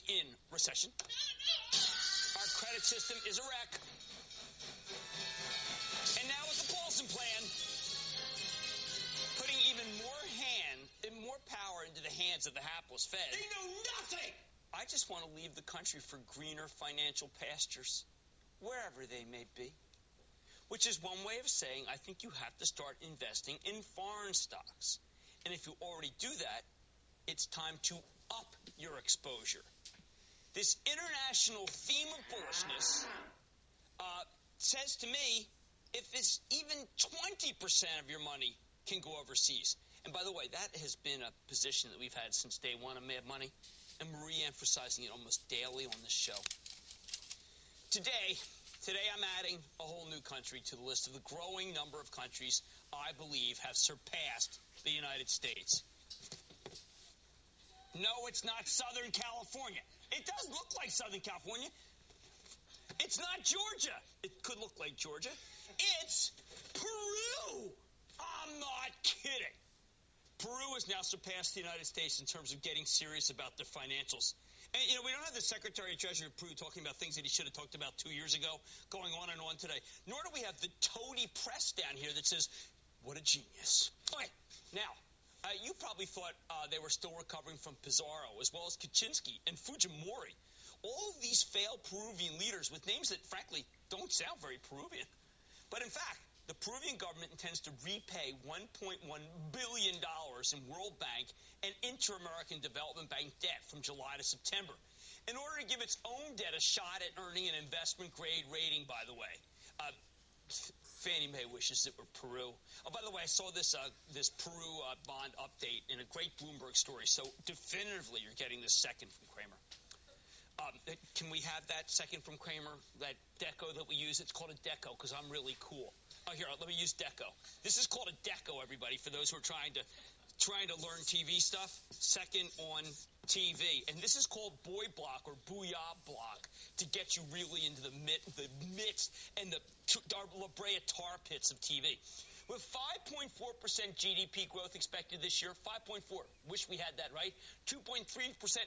in recession. Our credit system is a wreck. And now with the Paulson plan, putting even more power into the hands of the hapless Fed. They know nothing! I just want to leave the country for greener financial pastures, wherever they may be. Which is one way of saying I think you have to start investing in foreign stocks. And if you already do that, it's time to up your exposure. This international theme of bullishness says to me, if it's even 20% of your money can go overseas. And by the way, that has been a position that we've had since day one of Mad Money, and we're re-emphasizing it almost daily on this show. Today I'm adding a whole new country to the list of the growing number of countries I believe have surpassed the United States. No, it's not Southern California. It does look like Southern California. It's not Georgia. It could look like Georgia. It's Peru. I'm not kidding. Peru has now surpassed the United States in terms of getting serious about their financials. And, we don't have the Secretary of Treasury of Peru talking about things that he should have talked about 2 years ago, going on and on today. Nor do we have the toady press down here that says, what a genius. Okay, now, you probably thought they were still recovering from Pizarro, as well as Kaczynski and Fujimori. All of these failed Peruvian leaders with names that, frankly, don't sound very Peruvian. But in fact, the Peruvian government intends to repay $1.1 billion in World Bank and Inter-American Development Bank debt from July to September in order to give its own debt a shot at earning an investment-grade rating, by the way. Fannie Mae wishes it were Peru. Oh, by the way, I saw this Peru bond update in a great Bloomberg story, so definitively you're getting the second from Kramer. Can we have that second from Kramer, that deco that we use? It's called a deco because I'm really cool. Oh, here, let me use deco. This is called a deco, everybody, for those who are trying to learn TV stuff. Second on TV. And this is called boy block or booyah block to get you really into the midst and the La Brea tar pits of TV. With 5.4% GDP growth expected this year, 5.4. Wish we had that, right? 2.3%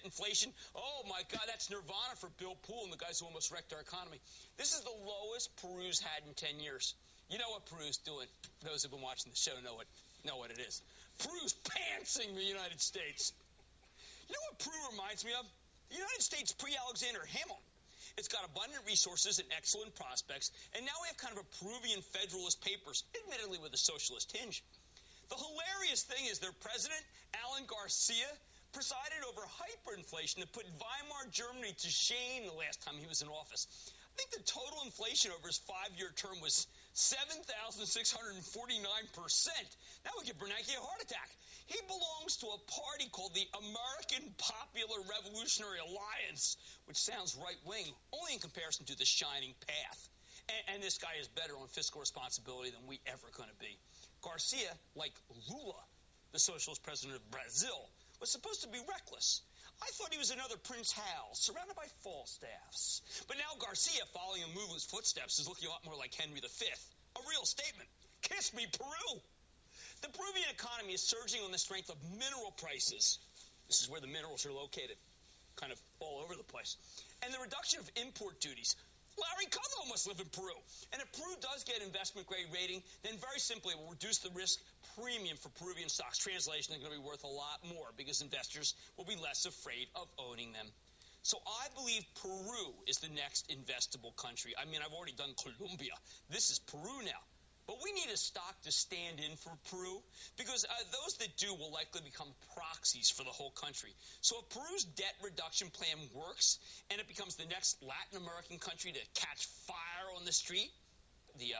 inflation. Oh, my God, that's nirvana for Bill Poole and the guys who almost wrecked our economy. This is the lowest Peru's had in 10 years. You know what Peru's doing. Those who have been watching the show know what it is. Peru's pantsing the United States. You know what Peru reminds me of? The United States pre-Alexander Hamilton. It's got abundant resources and excellent prospects, and now we have kind of a Peruvian Federalist Papers, admittedly with a socialist tinge. The hilarious thing is their president, Alan Garcia, presided over hyperinflation that put Weimar Germany to shame the last time he was in office. I think the total inflation over his 5-year term was 7,649%. That would give Bernanke a heart attack. He belongs to a party called the American Popular Revolutionary Alliance, which sounds right-wing, only in comparison to the Shining Path. And this guy is better on fiscal responsibility than we ever going to be. Garcia, like Lula, the socialist president of Brazil, was supposed to be reckless. I thought he was another Prince Hal, surrounded by Falstaffs. But now Garcia, following in Lula's footsteps, is looking a lot more like Henry V. A real statement. Kiss me, Peru! The Peruvian economy is surging on the strength of mineral prices. This is where the minerals are located, kind of all over the place. And the reduction of import duties. Larry Kudlow must live in Peru. And if Peru does get investment-grade rating, then very simply it will reduce the risk premium for Peruvian stocks. Translation is going to be worth a lot more because investors will be less afraid of owning them. So I believe Peru is the next investable country. I mean, I've already done Colombia. This is Peru now. But we need a stock to stand in for Peru because those that do will likely become proxies for the whole country. So if Peru's debt reduction plan works and it becomes the next Latin American country to catch fire on the street, the